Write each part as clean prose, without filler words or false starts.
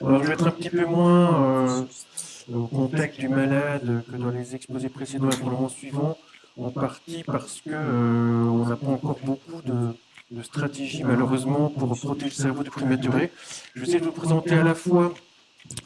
Alors, je vais être un petit peu moins au contact du malade que dans les exposés précédents et pour le moment suivant, en partie parce que on n'a pas encore beaucoup de stratégies, malheureusement, pour protéger le cerveau du prématuré. Je vais essayer de vous présenter à la fois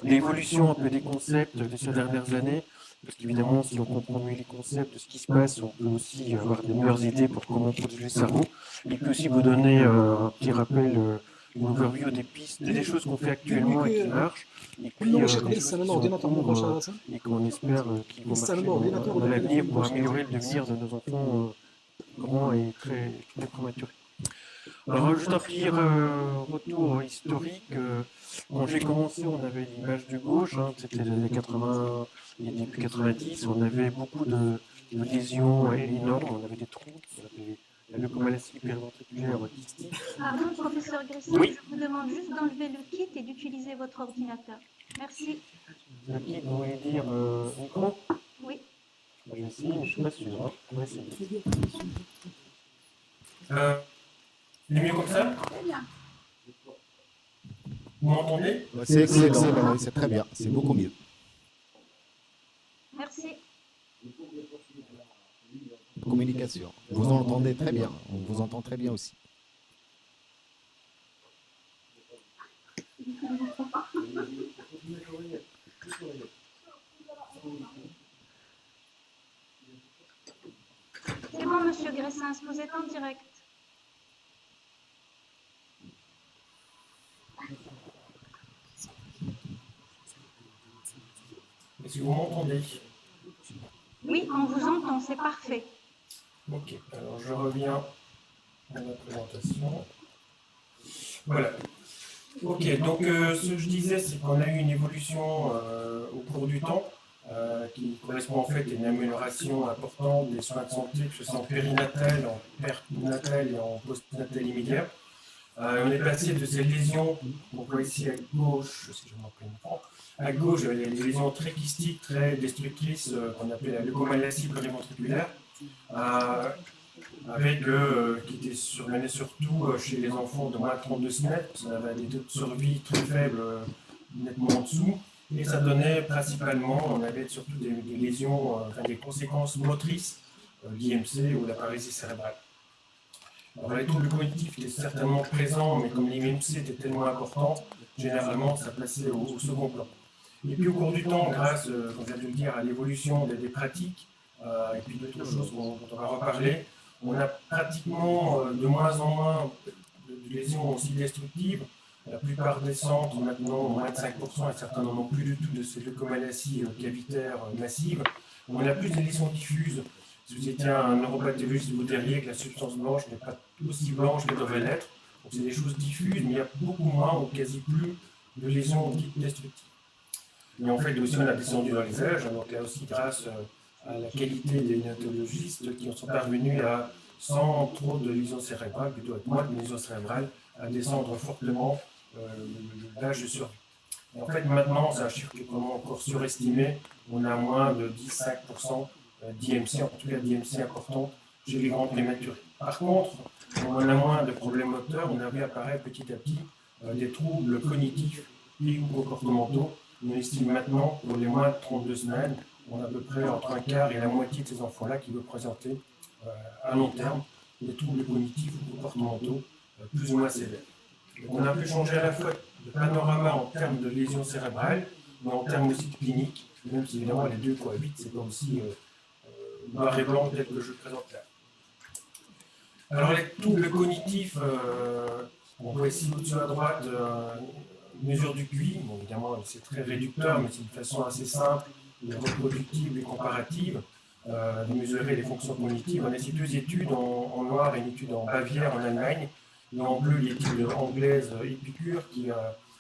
l'évolution un peu des concepts de ces dernières années, parce qu'évidemment, si on comprend mieux les concepts de ce qui se passe, on peut aussi avoir des meilleures idées pour comment protéger le cerveau. Il peut aussi vous donner un petit rappel, une overview des pistes, des choses qu'on fait actuellement et qui marchent, et puis كل des مشغل choses يستعمل qui sont en ordinateur cours مباشرة. et qu'on espère qui vont يستعمل marcher ordinateur dans ولا l'avenir تليفون pour مباشرة. améliorer le devenir de nos enfants grands et très prématurés. Alors, juste un petit retour historique. Quand j'ai commencé, on avait l'image du gauche, hein, c'était les années 80 et début 90. On avait beaucoup de lésions énormes, on avait des trous, on avait la leucomalacie périventriculaire kystique. Pardon, professeur Gressin, Oui, je vous demande juste d'enlever le kit et d'utiliser votre ordinateur. Merci. le kit, vous voulez dire micro? Oui. Je vais essayer, mais je suis pas sûr. Hein. On va essayer. C'est mieux comme ça? Vous m'entendez? C'est excellent, oui, c'est très bien, c'est beaucoup mieux. Merci. Communication. Vous entendez très bien, on vous entend très bien aussi. C'est bon, monsieur Gressin, vous êtes en direct. Est-ce que vous m'entendez? Oui, on vous entend, c'est parfait. Ok, alors je reviens à la présentation. Voilà. Ok, donc ce que je disais, c'est qu'on a eu une évolution au cours du temps qui correspond en fait à une amélioration importante des soins de santé, que ce soit en périnatal, en perinatal et en postnatal immédiat. On est passé de ces lésions, on voit ici à gauche, si je m'en prends, à gauche, il y a des lésions très kystiques, très destructrices, qu'on appelle la leucomalacie périventriculaire, avec qui était survenait surtout chez les enfants de moins de 32 semaines, ça avait des taux de survie très faibles, nettement en dessous, et ça donnait principalement, on avait surtout des lésions, enfin des conséquences motrices, l'IMC ou la paralysie cérébrale. Alors les troubles cognitifs étaient certainement présents, mais comme l'IMC était tellement important, généralement ça passait au second plan. Et puis au cours du temps, grâce, comme je viens de le dire, à l'évolution des pratiques, et puis d'autres choses dont on va reparler, on a pratiquement de moins en moins de lésions aussi destructives. La plupart des centres, maintenant, moins de 5%, et certains n'en ont plus du tout de ces leucomalacies cavitaires massives. On a plus de lésions diffuses. Si vous étiez un neuropathologuiste, vous diriez que la substance blanche n'est pas aussi blanche qu'elle devrait l'être. Donc c'est des choses diffuses, mais il y a beaucoup moins ou quasi plus de lésions dites destructives. Et en fait, aussi, on a descendu dans les âges, donc là aussi grâce à la qualité des néonatologistes qui sont parvenus à, sans trop de lésions cérébrales, plutôt avec moins de lésions cérébrales, à descendre fortement l'âge de survie. Et en fait, maintenant, c'est un chiffre qui est vraiment encore surestimé. On a moins de 10-5% d'IMC, en tout cas d'IMC importante chez les grands prématurés. Par contre, on a moins de problèmes moteurs, on a vu apparaître petit à petit des troubles cognitifs et ou comportementaux. On estime maintenant, pour les moins de 32 semaines, on a à peu près entre un quart et la moitié de ces enfants-là qui veulent présenter à long terme des troubles cognitifs ou comportementaux plus ou moins sévères. Donc on a pu changer à la fois de panorama en termes de lésions cérébrales, mais en termes aussi de clinique, même si évidemment les deux cohabitent, c'est pas aussi noir et blanc tel que je le présente là. Alors les troubles cognitifs, on voit ici au-dessus à droite une mesure du QI. Bon, évidemment, c'est très réducteur, mais c'est une façon assez simple, et reproductive et comparative de mesurer les fonctions cognitives. On a ici deux études, en noir et une étude en Bavière, en Allemagne, et en bleu l'étude anglaise Épicure, qui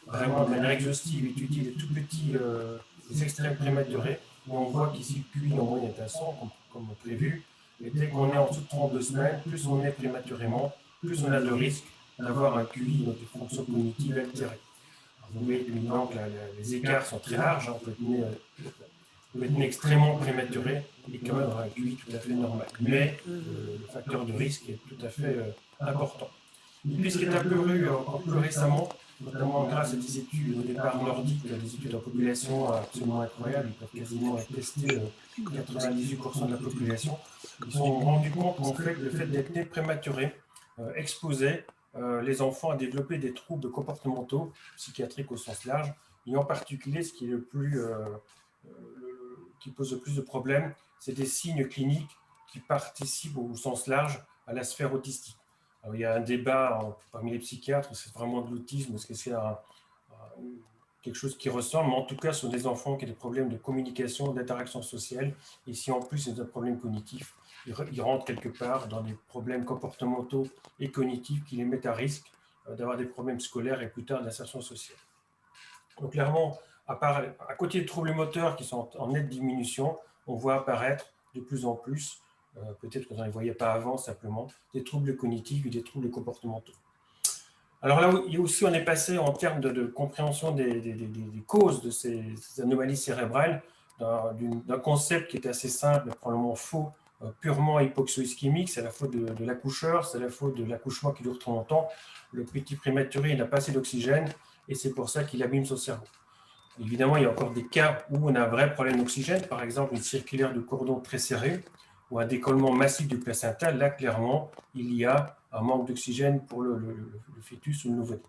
vraiment de manière exhaustive étudie les tout petits, les extrêmes prématurés. Et on voit qu'ici le QI en moyenne est à 100, comme prévu. Et dès qu'on est en dessous de 32 semaines, plus on est prématurément, plus on a de risque d'avoir un QI, donc des fonctions cognitives altérées. Vous voyez évidemment que les écarts sont très larges, hein. On peut être né extrêmement prématuré et quand même avoir un QI tout à fait normal. Mais le facteur de risque est tout à fait important. Et puis ce qui est apparu encore plus récemment, notamment grâce à des études au départ nordiques, des études en population absolument incroyables, ils peuvent quasiment tester 98% de la population. Ils se sont rendus compte qu'en fait, le fait d'être né prématuré exposait les enfants à développer des troubles comportementaux, psychiatriques au sens large, et en particulier, ce qui est qui pose le plus de problèmes, c'est des signes cliniques qui participent au sens large à la sphère autistique. Alors, il y a un débat parmi les psychiatres, c'est vraiment de l'autisme, est-ce que c'est quelque chose qui ressemble, mais en tout cas, ce sont des enfants qui ont des problèmes de communication, d'interaction sociale, et si en plus c'est un problème cognitif, ils rentrent quelque part dans des problèmes comportementaux et cognitifs qui les mettent à risque d'avoir des problèmes scolaires et plus tard d'insertion sociale. Donc clairement, à côté des troubles moteurs qui sont en nette diminution, on voit apparaître de plus en plus, peut-être que vous ne les voyez pas avant simplement, des troubles cognitifs et des troubles comportementaux. Alors là aussi, on est passé en termes de compréhension des causes de ces anomalies cérébrales d'un concept qui est assez simple, mais probablement faux, purement hypoxo-ischémique, c'est la faute de l'accoucheur, c'est la faute de l'accouchement qui dure trop longtemps. Le petit prématuré, il n'a pas assez d'oxygène et c'est pour ça qu'il abîme son cerveau. Évidemment, il y a encore des cas où on a un vrai problème d'oxygène, par exemple une circulaire de cordon très serrée ou un décollement massif du placenta. Là, clairement, il y a un manque d'oxygène pour le fœtus ou le nouveau-né.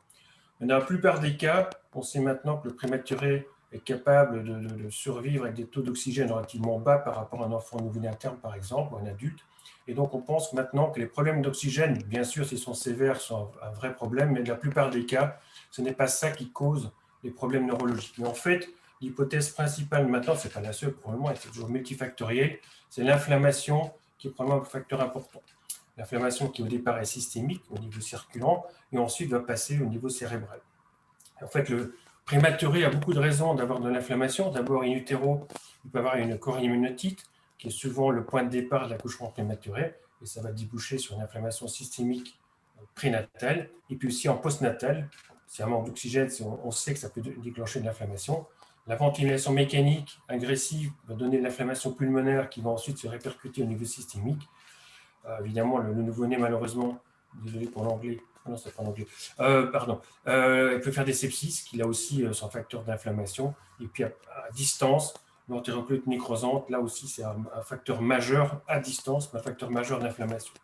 Dans la plupart des cas, on sait maintenant que le prématuré est capable de survivre avec des taux d'oxygène relativement bas par rapport à un enfant nouveau-né à terme, par exemple, ou un adulte. Et donc, on pense maintenant que les problèmes d'oxygène, bien sûr, s'ils sont sévères, sont un vrai problème, mais dans la plupart des cas, ce n'est pas ça qui cause les problèmes neurologiques. Mais en fait, l'hypothèse principale maintenant, ce n'est pas la seule probablement, et c'est toujours multifactoriel, c'est l'inflammation qui est probablement un facteur important. L'inflammation qui au départ est systémique au niveau circulant et ensuite va passer au niveau cérébral. En fait, le prématuré a beaucoup de raisons d'avoir de l'inflammation. D'abord, in utero, il peut avoir une chorémionotite qui est souvent le point de départ de l'accouchement prématuré et ça va déboucher sur une inflammation systémique prénatale et puis aussi en postnatal. C'est un manque d'oxygène, on sait que ça peut déclencher de l'inflammation. La ventilation mécanique agressive va donner de l'inflammation pulmonaire qui va ensuite se répercuter au niveau systémique. Évidemment, le nouveau-né, malheureusement, désolé pour l'anglais, non, c'est pas l'anglais, il peut faire des sepsis, qui là aussi sont un facteur d'inflammation. Et puis à distance, l'entérocolite nécrosante, là aussi, c'est un facteur majeur à distance, mais un facteur majeur d'inflammation.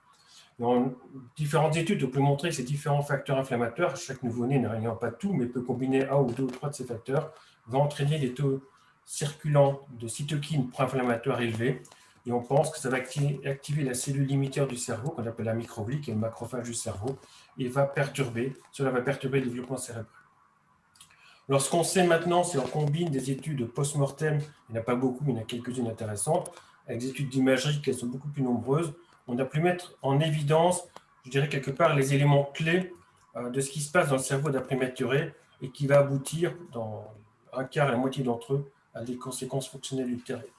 Dans différentes études, on peut montrer que ces différents facteurs inflammatoires, chaque nouveau-né n'ayant pas tout, mais peut combiner un ou deux ou trois de ces facteurs, va entraîner des taux circulants de cytokines pro-inflammatoires élevés. Et on pense que ça va activer la cellule limiteur du cerveau, qu'on appelle la microglie, qui est le macrophage du cerveau, et cela va perturber le développement cérébral. Alors, ce qu'on sait maintenant, c'est qu'on combine des études post-mortem, il n'y en a pas beaucoup, mais il y en a quelques-unes intéressantes, avec des études d'imagerie qui sont beaucoup plus nombreuses. On a pu mettre en évidence, je dirais quelque part, les éléments clés de ce qui se passe dans le cerveau d'un prématuré et qui va aboutir, dans un quart à la moitié d'entre eux, à des conséquences fonctionnelles ultérieures.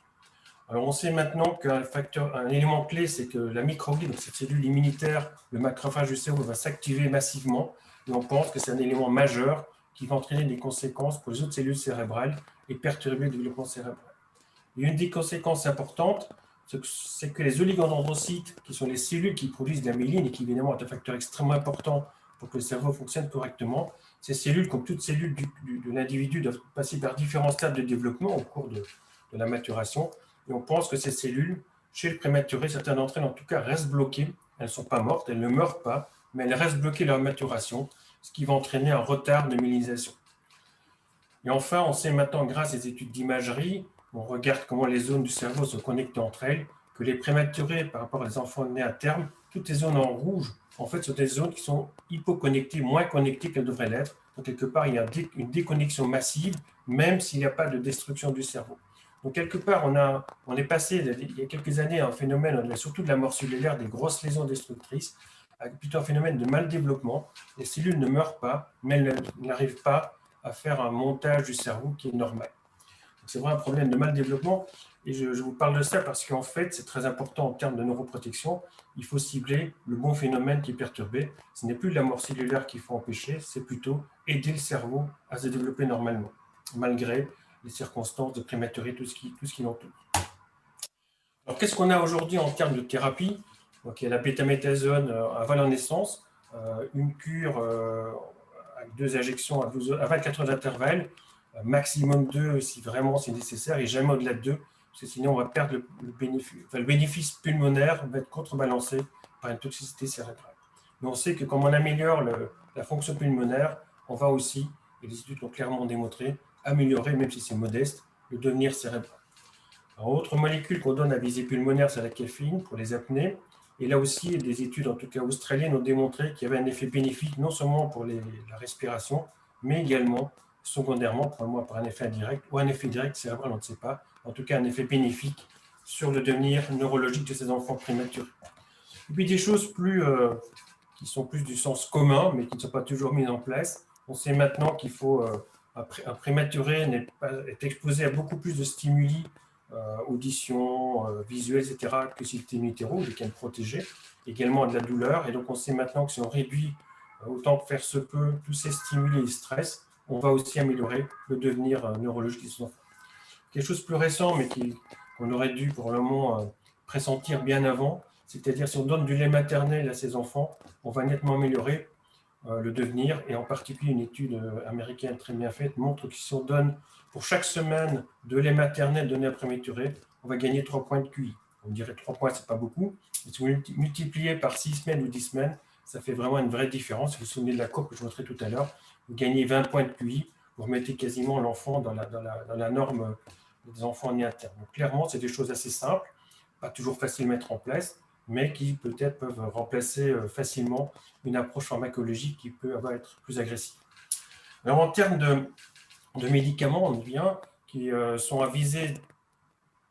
Alors, on sait maintenant qu'un élément clé, c'est que la microglie, donc cette cellule immunitaire, le macrophage du cerveau, va s'activer massivement. Et on pense que c'est un élément majeur qui va entraîner des conséquences pour les autres cellules cérébrales et perturber le développement cérébral. Et une des conséquences importantes, c'est que les oligodendrocytes, qui sont les cellules qui produisent de la myéline et qui évidemment est un facteur extrêmement important pour que le cerveau fonctionne correctement, ces cellules, comme toutes cellules de l'individu, doivent passer par différents stades de développement au cours de la maturation. Et on pense que ces cellules, chez le prématuré, certaines d'entre elles en tout cas restent bloquées. Elles ne sont pas mortes, elles ne meurent pas, mais elles restent bloquées leur maturation, ce qui va entraîner un retard de myélinisation. Et enfin, on sait maintenant, grâce à des études d'imagerie, on regarde comment les zones du cerveau se connectent entre elles, que les prématurés, par rapport aux enfants nés à terme, toutes les zones en rouge, en fait, sont des zones qui sont hypoconnectées, moins connectées qu'elles devraient l'être. Donc, quelque part, il y a une déconnexion massive, même s'il n'y a pas de destruction du cerveau. Donc, quelque part, on est passé, il y a quelques années, à un phénomène, surtout de la mort cellulaire, des grosses lésions destructrices, avec plutôt un phénomène de mal-développement. Les cellules ne meurent pas, mais elles n'arrivent pas à faire un montage du cerveau qui est normal. C'est vraiment un problème de mal-développement. Et je vous parle de ça parce qu'en fait, c'est très important en termes de neuroprotection. Il faut cibler le bon phénomène qui est perturbé. Ce n'est plus la mort cellulaire qu'il faut empêcher, c'est plutôt aider le cerveau à se développer normalement, malgré les circonstances de prématuré, tout ce qui l'entoure. Alors, qu'est-ce qu'on a aujourd'hui en termes de thérapie? Donc, il y a la bétaméthasone avant la naissance, une cure avec 2 injections à 24 heures d'intervalle, maximum 2 si vraiment c'est nécessaire, et jamais au-delà de 2, parce que sinon on va perdre le bénéfice. Enfin, le bénéfice pulmonaire va être contrebalancé par une toxicité cérébrale. Mais on sait que quand on améliore la fonction pulmonaire, on va aussi, et les études l'ont clairement démontré, améliorer, même si c'est modeste, le devenir cérébral. Alors, autre molécule qu'on donne à visée pulmonaire, c'est la caféine pour les apnées. Et là aussi, des études, en tout cas australiennes, ont démontré qu'il y avait un effet bénéfique non seulement pour la respiration, mais également, secondairement, probablement par un effet indirect ou un effet direct cérébral, on ne sait pas. En tout cas, un effet bénéfique sur le devenir neurologique de ces enfants prématurés. Et puis des choses qui sont plus du sens commun, mais qui ne sont pas toujours mises en place. On sait maintenant qu'il faut, un prématuré est exposé à beaucoup plus de stimuli, audition, visuel, etc., que s'il était in utero, il est protégé, également à de la douleur. Et donc on sait maintenant que si on réduit autant que faire se peut tous ces stimuli et les stress, on va aussi améliorer le devenir neurologique des enfants. Quelque chose de plus récent, mais qu'on aurait dû pour le moment pressentir bien avant, c'est-à-dire si on donne du lait maternel à ces enfants, on va nettement améliorer le devenir, et en particulier une étude américaine très bien faite montre que si on donne pour chaque semaine de lait maternel donné à prématuré, on va gagner 3 points de QI. On dirait 3 points, c'est pas beaucoup, mais si vous multipliez par 6 semaines ou 10 semaines, ça fait vraiment une vraie différence. Si vous vous souvenez de la courbe que je montrais tout à l'heure, vous gagnez 20 points de QI, vous remettez quasiment l'enfant dans la norme des enfants nés à terme. Donc clairement, c'est des choses assez simples, pas toujours faciles à mettre en place, mais qui peut-être peuvent remplacer facilement une approche pharmacologique qui peut être plus agressive. Alors en termes de médicaments, on vient qui sont à visée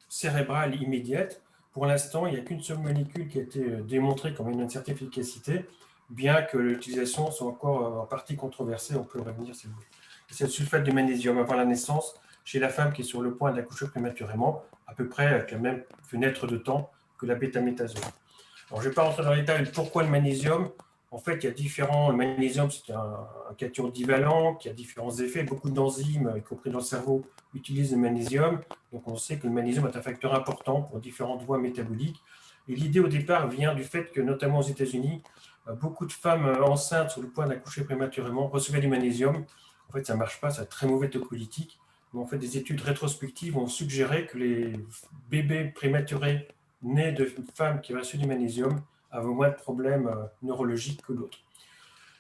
cérébrale immédiate. Pour l'instant, il n'y a qu'une seule molécule qui a été démontrée comme une certaine efficacité, bien que l'utilisation soit encore en partie controversée, on peut revenir si vous voulez. C'est le sulfate de magnésium avant la naissance, chez la femme qui est sur le point d'accoucher prématurément, à peu près avec la même fenêtre de temps que la bêtaméthasone. Alors, je ne vais pas rentrer dans les détails. Pourquoi le magnésium? En fait, il y a différents. Le magnésium, c'est un cation divalent qui a différents effets. Beaucoup d'enzymes, y compris dans le cerveau, utilisent le magnésium. Donc, on sait que le magnésium est un facteur important pour différentes voies métaboliques. Et l'idée, au départ, vient du fait que, notamment aux États-Unis, beaucoup de femmes enceintes sur le point d'accoucher prématurément recevaient du magnésium. En fait, ça ne marche pas, c'est un très mauvais tocolytique. Mais en fait, des études rétrospectives ont suggéré que les bébés prématurés nés de femmes qui avaient reçu du magnésium avaient moins de problèmes neurologiques que d'autres.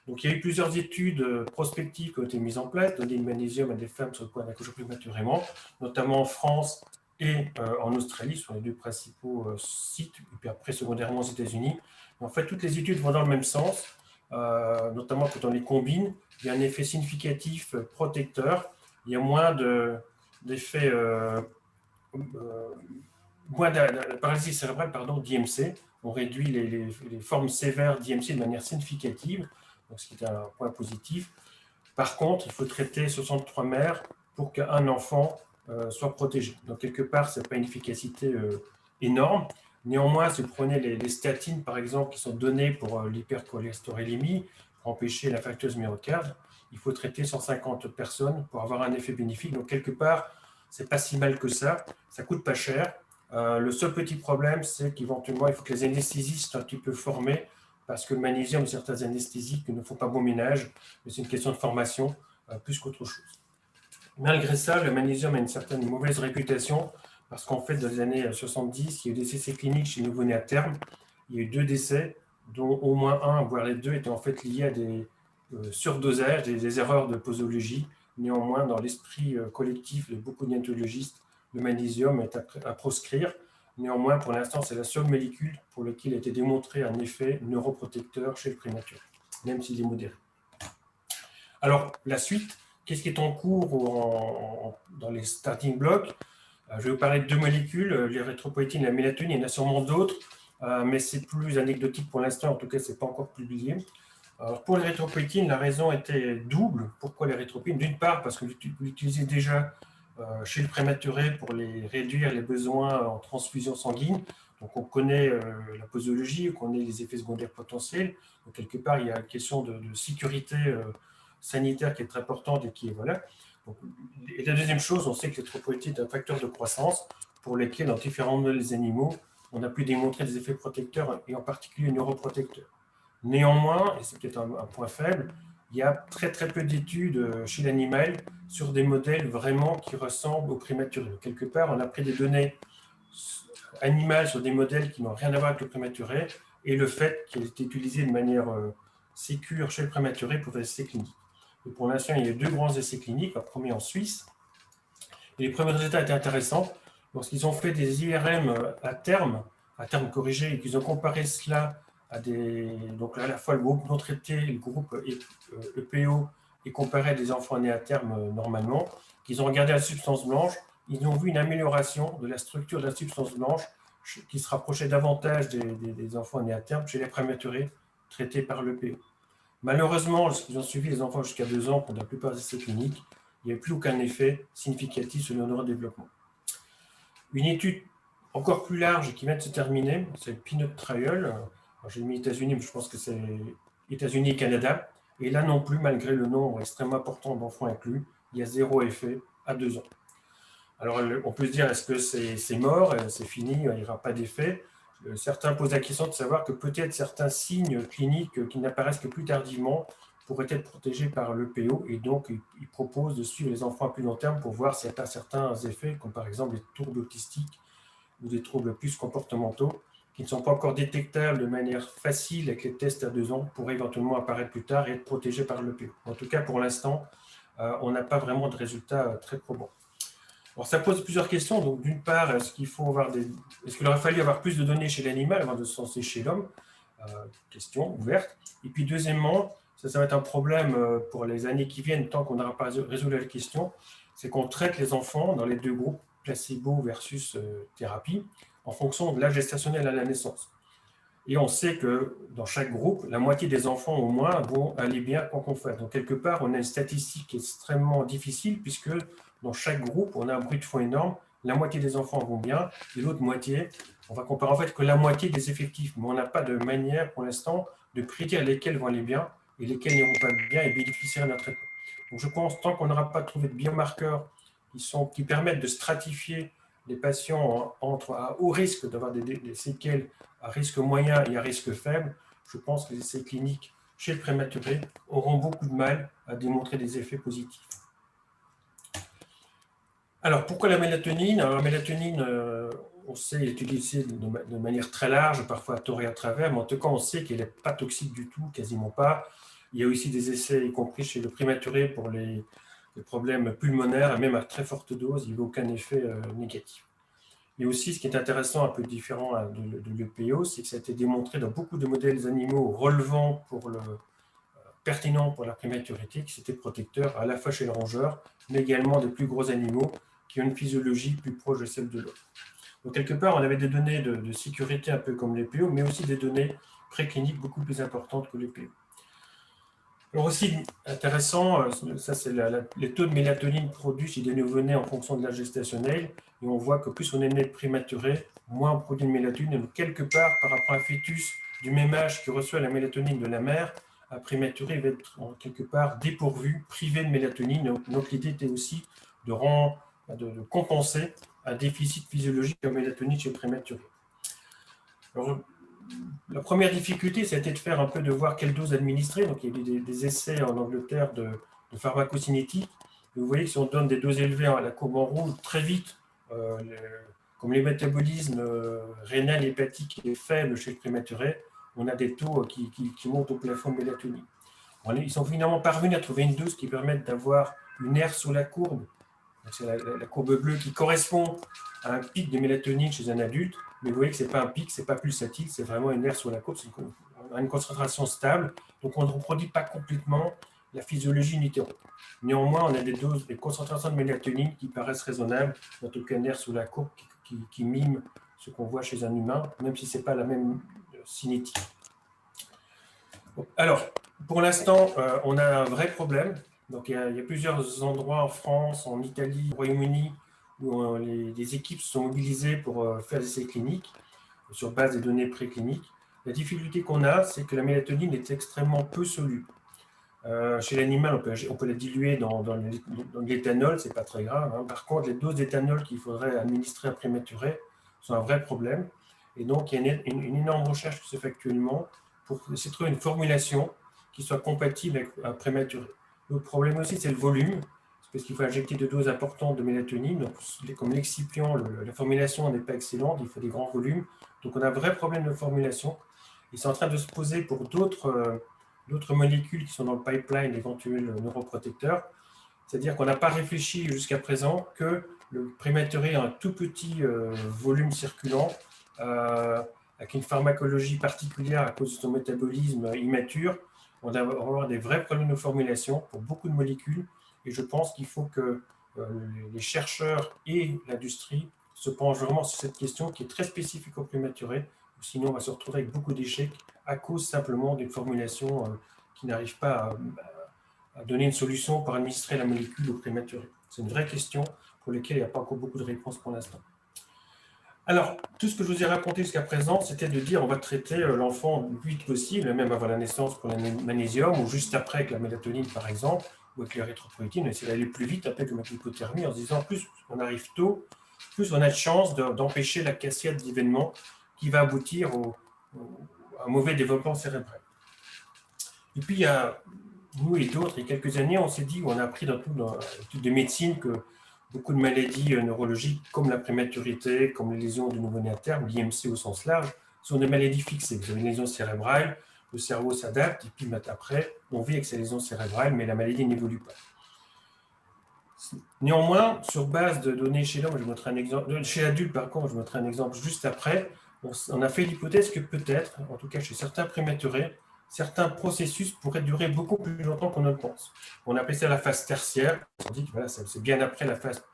Donc, il y a eu plusieurs études prospectives qui ont été mises en place, donner du magnésium à des femmes sur le point d'accoucher prématurément, notamment en France et en Australie, sur les 2 principaux sites, et puis après secondairement aux États-Unis. En fait, toutes les études vont dans le même sens, notamment quand on les combine, il y a un effet significatif protecteur, il y a moins d'effets, moins de paralysie cérébrale, d'IMC. On réduit les formes sévères d'IMC de manière significative, donc ce qui est un point positif. Par contre, il faut traiter 63 mères pour qu'un enfant soit protégé. Donc, quelque part, ce n'est pas une efficacité énorme. Néanmoins, si vous prenez les statines, par exemple, qui sont données pour l'hypercholestérolémie, pour empêcher l'infarctus myocarde, il faut traiter 150 personnes pour avoir un effet bénéfique. Donc, quelque part, ce n'est pas si mal que ça. Ça ne coûte pas cher. Le seul petit problème, c'est qu'éventuellement, il faut que les anesthésistes soient un petit peu formés, parce que le magnésium, certains anesthésiques ne font pas bon ménage, mais c'est une question de formation plus qu'autre chose. Malgré ça, le magnésium a une certaine mauvaise réputation, parce qu'en fait, dans les années 70, il y a eu des essais cliniques chez les nouveau-nés à terme. Il y a eu 2 décès, dont au moins 1, voire les 2, étaient en fait liés à des surdosages, des erreurs de posologie. Néanmoins, dans l'esprit collectif de beaucoup d'hématologistes, le magnésium est à proscrire. Néanmoins, pour l'instant, c'est la seule molécule pour laquelle il a été démontré un effet neuroprotecteur chez le prématuré, même s'il est modéré. Alors, la suite, qu'est-ce qui est en cours dans les starting blocks? Je vais vous parler de 2 molécules, l'érythropoïétine et la mélatonine. Il y en a sûrement d'autres, mais c'est plus anecdotique pour l'instant. En tout cas, ce n'est pas encore publié. Alors, pour l'érythropoïétine, la raison était double. Pourquoi l'érythropoïétine? D'une part, parce que vous l'utilisez déjà chez le prématuré pour réduire les besoins en transfusion sanguine. Donc, on connaît la posologie, on connaît les effets secondaires potentiels. Donc, quelque part, il y a une question de sécurité sanitaire qui est très importante et qui est, voilà. Donc, et la deuxième chose, on sait que l'érythropoïétine est un facteur de croissance pour lesquels, dans différents modèles animaux, on a pu démontrer des effets protecteurs et en particulier neuroprotecteurs. Néanmoins, et c'est peut-être un point faible, il y a très très peu d'études chez l'animal sur des modèles vraiment qui ressemblent aux prématurés. Quelque part, on a pris des données animales sur des modèles qui n'ont rien à voir avec le prématuré et le fait qu'il est utilisé de manière sécure chez le prématuré pour des essais cliniques. Et pour l'instant, il y a 2 grands essais cliniques, un premier en Suisse. Et les premiers résultats étaient intéressants lorsqu'ils ont fait des IRM à terme corrigé, et qu'ils ont comparé cela à donc à la fois le groupe non traité, le groupe EPO, et comparé à des enfants nés à terme normalement, qu'ils ont regardé la substance blanche, ils ont vu une amélioration de la structure de la substance blanche qui se rapprochait davantage des enfants nés à terme chez les prématurés traités par l'EPO. Malheureusement, lorsqu'ils ont suivi les enfants jusqu'à 2 ans, pour la plupart des essais cliniques, il n'y avait plus aucun effet significatif sur le neurodéveloppement. Une étude encore plus large qui vient de se terminer, c'est le Peanut Trial. J'ai mis États-Unis, mais je pense que c'est États-Unis et Canada. Et là non plus, malgré le nombre extrêmement important d'enfants inclus, il y a 0 effet à 2 ans. Alors, on peut se dire, est-ce que c'est mort, c'est fini, il n'y aura pas d'effet? Certains posent la question de savoir que peut-être certains signes cliniques qui n'apparaissent que plus tardivement pourraient être protégés par l'EPO, et donc ils proposent de suivre les enfants à plus long terme pour voir s'il n'y a pas certains effets, comme par exemple les troubles autistiques ou des troubles plus comportementaux, qui ne sont pas encore détectables de manière facile avec les tests à 2 ans, pourraient éventuellement apparaître plus tard et être protégés par l'EPO. En tout cas, pour l'instant, on n'a pas vraiment de résultats très probants. Alors, ça pose plusieurs questions. Donc, d'une part, est-ce qu'il aurait fallu avoir plus de données chez l'animal avant de se lancer chez l'homme? Question ouverte. Et puis, deuxièmement, ça va être un problème pour les années qui viennent, tant qu'on n'aura pas résolu la question, c'est qu'on traite les enfants dans les 2 groupes, placebo versus thérapie, en fonction de l'âge gestationnel à la naissance. Et on sait que dans chaque groupe, la moitié des enfants au moins vont aller bien quand on fait. Donc, quelque part, on a une statistique extrêmement difficile, puisque dans chaque groupe, on a un bruit de fond énorme. La moitié des enfants vont bien, et l'autre moitié, on va comparer en fait que la moitié des effectifs. Mais on n'a pas de manière pour l'instant de prédire lesquels vont aller bien et lesquels n'iront pas bien et bénéficier d'un traitement. Donc je pense, tant qu'on n'aura pas trouvé de biomarqueurs qui permettent de stratifier les patients à haut risque d'avoir des séquelles, à risque moyen et à risque faible, je pense que les essais cliniques chez le prématuré auront beaucoup de mal à démontrer des effets positifs. Alors, pourquoi la mélatonine? Alors, la mélatonine, on sait l'utiliser de manière très large, parfois à tort et à travers, mais en tout cas, on sait qu'elle n'est pas toxique du tout, quasiment pas. Il y a aussi des essais, y compris chez le prématuré, pour les problèmes pulmonaires, et même à très forte dose, il n'y a aucun effet négatif. Et aussi, ce qui est intéressant, un peu différent de l'EPO, c'est que ça a été démontré dans beaucoup de modèles animaux relevant pertinent pour la prématurité, qui c'était protecteur à la fois chez le rongeur, mais également des plus gros animaux qui ont une physiologie plus proche de celle de l'homme. Donc, quelque part, on avait des données de sécurité un peu comme l'EPO, mais aussi des données précliniques beaucoup plus importantes que l'EPO. Alors aussi intéressant, ça c'est les taux de mélatonine produits chez des nouveau-nés en fonction de l'âge gestationnel, et on voit que plus on est né prématuré, moins on produit de mélatonine, et donc quelque part par rapport à un fœtus du même âge qui reçoit la mélatonine de la mère, un prématuré va être quelque part dépourvu, privé de mélatonine. Donc l'idée était aussi de compenser un déficit physiologique en mélatonine chez le prématuré. Alors, la première difficulté, c'était de voir quelle dose administrer. Donc, il y a eu des essais en Angleterre de pharmacocinétique. Et vous voyez que si on donne des doses élevées à la courbe en rouge, très vite, comme les métabolismes rénal et hépatique est faible chez le prématuré, on a des taux qui montent au plafond de mélatonine. Ils sont finalement parvenus à trouver une dose qui permette d'avoir une aire sous la courbe. C'est la courbe bleue qui correspond à un pic de mélatonine chez un adulte, mais vous voyez que ce n'est pas un pic, ce n'est pas pulsatile, c'est vraiment une aire sur la courbe, c'est une concentration stable, donc on ne reproduit pas complètement la physiologie in utero. Néanmoins, on a des concentrations de mélatonine qui paraissent raisonnables, en tout cas une aire sous la courbe qui mime ce qu'on voit chez un humain, même si ce n'est pas la même cinétique. Alors, pour l'instant, on a un vrai problème. Donc, il y a plusieurs endroits en France, en Italie, au Royaume-Uni, où les équipes se sont mobilisées pour faire des essais cliniques sur base des données précliniques. La difficulté qu'on a, c'est que la mélatonine est extrêmement peu soluble. Chez l'animal, on peut la diluer dans l'éthanol, ce n'est pas très grave. Hein. Par contre, les doses d'éthanol qu'il faudrait administrer à prématuré sont un vrai problème. Et donc, il y a une énorme recherche qui se fait actuellement pour essayer de trouver une formulation qui soit compatible avec un prématuré. L'autre problème aussi, c'est le volume, parce qu'il faut injecter de doses importantes de mélatonine. Donc, comme l'excipient, la formulation n'est pas excellente, il faut des grands volumes. Donc, on a un vrai problème de formulation. Et c'est en train de se poser pour d'autres molécules qui sont dans le pipeline d'éventuels neuroprotecteurs. C'est-à-dire qu'on n'a pas réfléchi jusqu'à présent que le prématuré a un tout petit volume circulant avec une pharmacologie particulière à cause de son métabolisme immature. On va avoir des vrais problèmes de formulation pour beaucoup de molécules. Et je pense qu'il faut que les chercheurs et l'industrie se penchent vraiment sur cette question qui est très spécifique au prématuré. Sinon, on va se retrouver avec beaucoup d'échecs à cause simplement d'une formulation qui n'arrive pas à donner une solution pour administrer la molécule au prématuré. C'est une vraie question pour laquelle il n'y a pas encore beaucoup de réponses pour l'instant. Alors, tout ce que je vous ai raconté jusqu'à présent, c'était de dire on va traiter l'enfant le plus vite possible, même avant la naissance pour le magnésium, ou juste après avec la mélatonine par exemple, ou avec l'érythropoïétine, on essaie d'aller plus vite après avec l'hypothermie, en se disant plus on arrive tôt, plus on a de chance d'empêcher la cascade d'événements qui va aboutir à un mauvais développement cérébral. Et puis, il y a nous et d'autres, il y a quelques années, on s'est dit, on a appris dans l'étude de médecine que beaucoup de maladies neurologiques, comme la prématurité, comme les lésions du nouveau-né à terme, l'IMC au sens large, sont des maladies fixées. Vous avez une lésion cérébrale, le cerveau s'adapte, et puis après, on vit avec ces lésions cérébrales, mais la maladie n'évolue pas. Néanmoins, sur base de données chez l'homme, je vous montrerai un exemple, chez l'adulte, par contre, je vous montrerai un exemple juste après, on a fait l'hypothèse que peut-être, en tout cas chez certains prématurés, certains processus pourraient durer beaucoup plus longtemps qu'on ne le pense. On appelle ça la phase tertiaire. On dit que voilà, c'est bien après la phase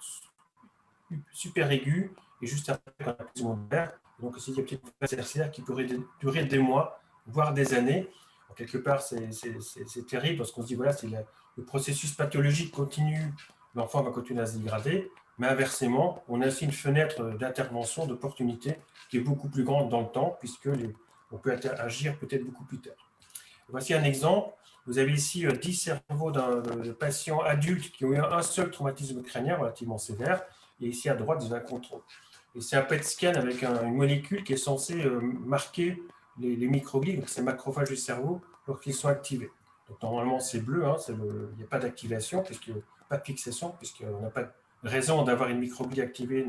super aiguë et juste après la phase secondaire. Donc, il y a une petite phase tertiaire qui pourrait durer des mois, voire des années. En quelque part, c'est terrible parce qu'on se dit voilà, c'est le processus pathologique continue, l'enfant va continuer à se dégrader. Mais inversement, on a aussi une fenêtre d'intervention, d'opportunité qui est beaucoup plus grande dans le temps, puisque on peut agir peut-être beaucoup plus tard. Voici un exemple. Vous avez ici 10 cerveaux de patients adultes qui ont eu un seul traumatisme crânien relativement sévère. Et ici à droite, vous avez un contrôle. Et c'est un PET scan avec une molécule qui est censée marquer les microglies, donc ces macrophages du cerveau, lorsqu'ils sont activés. Donc normalement, c'est bleu, hein, il n'y a pas d'activation, pas de fixation, puisqu'on n'a pas de raison d'avoir une microglie activée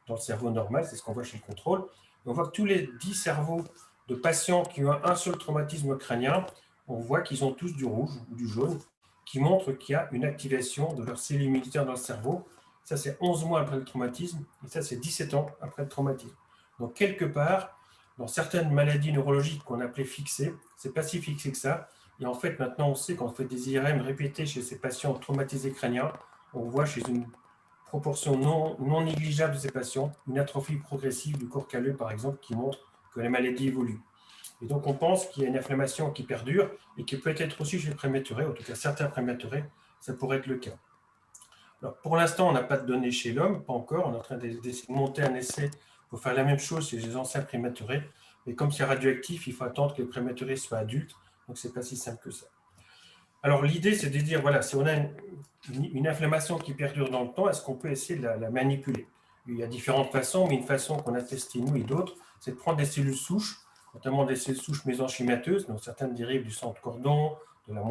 dans le cerveau normal, c'est ce qu'on voit chez le contrôle. Et on voit que tous les 10 cerveaux de patients qui ont un seul traumatisme crânien, on voit qu'ils ont tous du rouge ou du jaune, qui montre qu'il y a une activation de leurs cellules immunitaires dans le cerveau. Ça, c'est 11 mois après le traumatisme, et ça, c'est 17 ans après le traumatisme. Donc, quelque part, dans certaines maladies neurologiques qu'on appelait fixées, c'est pas si fixé que ça. Et en fait, maintenant, on sait qu'on fait des IRM répétés chez ces patients traumatisés crâniens, on voit chez une proportion non négligeable de ces patients une atrophie progressive du corps calleux, par exemple, qui montre que la maladie évolue. Et donc, on pense qu'il y a une inflammation qui perdure et qui peut être aussi chez les prématurés, en tout cas certains prématurés, ça pourrait être le cas. Alors, pour l'instant, on n'a pas de données chez l'homme, pas encore. On est en train de monter un essai pour faire la même chose chez les anciens prématurés. Mais comme c'est radioactif, il faut attendre que les prématurés soient adultes. Donc, ce n'est pas si simple que ça. Alors, l'idée, c'est de dire, voilà, si on a une inflammation qui perdure dans le temps, est-ce qu'on peut essayer de la manipuler? Il y a différentes façons, mais une façon qu'on a testée, nous et d'autres, c'est de prendre des cellules souches, notamment des cellules souches mésenchymateuses, donc certaines dérivent du sang de cordon, de la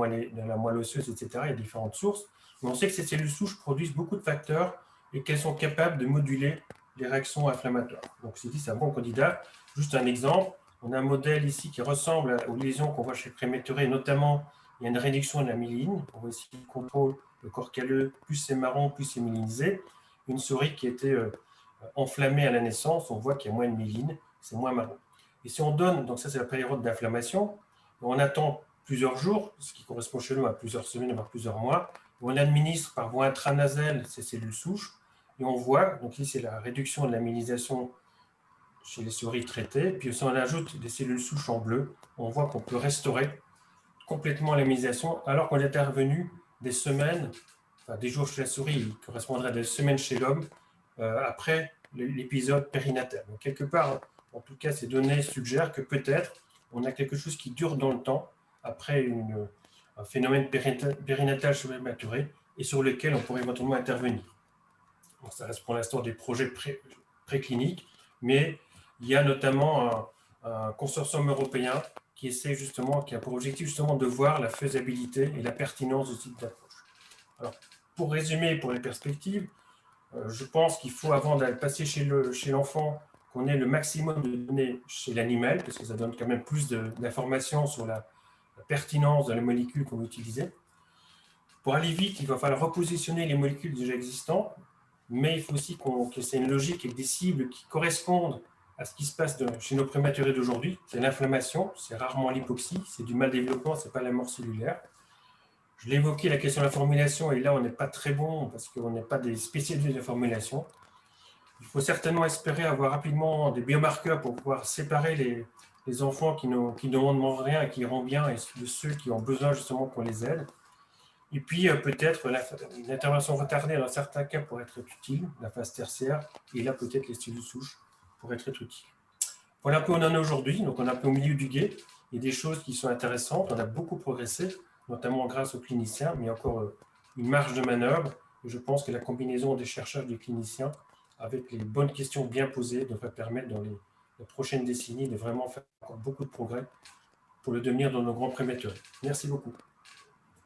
moelle osseuse, etc. Il y a différentes sources. Mais on sait que ces cellules souches produisent beaucoup de facteurs et qu'elles sont capables de moduler les réactions inflammatoires. Donc, c'est un bon candidat. Juste un exemple, on a un modèle ici qui ressemble aux lésions qu'on voit chez le prématuré, notamment il y a une réduction de la myéline. On voit ici le contrôle, le corps calleux, plus c'est marron, plus c'est myélinisé. Une souris qui était enflammée à la naissance, on voit qu'il y a moins de myéline, c'est moins marron. Et si on donne, donc ça c'est la période d'inflammation, on attend plusieurs jours, ce qui correspond chez nous à plusieurs semaines, voire plusieurs mois, on administre par voie intranasale ces cellules souches, et on voit, donc ici c'est la réduction de la myélinisation chez les souris traitées, puis si on ajoute des cellules souches en bleu, on voit qu'on peut restaurer complètement la myélisation, alors qu'on est intervenu des semaines, enfin des jours chez la souris, il correspondrait à des semaines chez l'homme, après l'épisode périnatal. Donc quelque part, en tout cas, ces données suggèrent que peut-être on a quelque chose qui dure dans le temps, après un phénomène périnatal chez le prématuré, et sur lequel on pourrait éventuellement intervenir. Bon, ça reste pour l'instant des projets précliniques, mais il y a notamment un consortium européen qui essaie justement, qui a pour objectif justement de voir la faisabilité et la pertinence de ce type d'approche. Alors, pour résumer, pour les perspectives, je pense qu'il faut, avant d'aller passer chez l'enfant, qu'on ait le maximum de données chez l'animal, parce que ça donne quand même plus d'informations sur la pertinence de la molécule qu'on va utiliser. Pour aller vite, il va falloir repositionner les molécules déjà existantes, mais il faut aussi que c'est une logique avec des cibles qui correspondent à ce qui se passe chez nos prématurés d'aujourd'hui. C'est l'inflammation, c'est rarement l'hypoxie, c'est du mal développement, ce n'est pas la mort cellulaire. Je l'ai évoqué, la question de la formulation, et là, on n'est pas très bon parce qu'on n'est pas des spécialistes de la formulation. Il faut certainement espérer avoir rapidement des biomarqueurs pour pouvoir séparer les enfants qui ne demandent rien et qui iront bien et de ceux qui ont besoin justement qu'on les aide. Et puis peut-être une intervention retardée dans certains cas pourrait être utile, la phase tertiaire, et là peut-être les cellules souches pourraient être utiles. Voilà un peu où on en est aujourd'hui, donc on est un peu au milieu du gué. Il y a des choses qui sont intéressantes, on a beaucoup progressé, notamment grâce aux cliniciens, mais il y a encore une marge de manœuvre. Et je pense que la combinaison des chercheurs et des cliniciens, avec les bonnes questions bien posées, devrait permettre dans les prochaines décennies de vraiment faire encore beaucoup de progrès pour le devenir de nos grands prématurés. Merci beaucoup.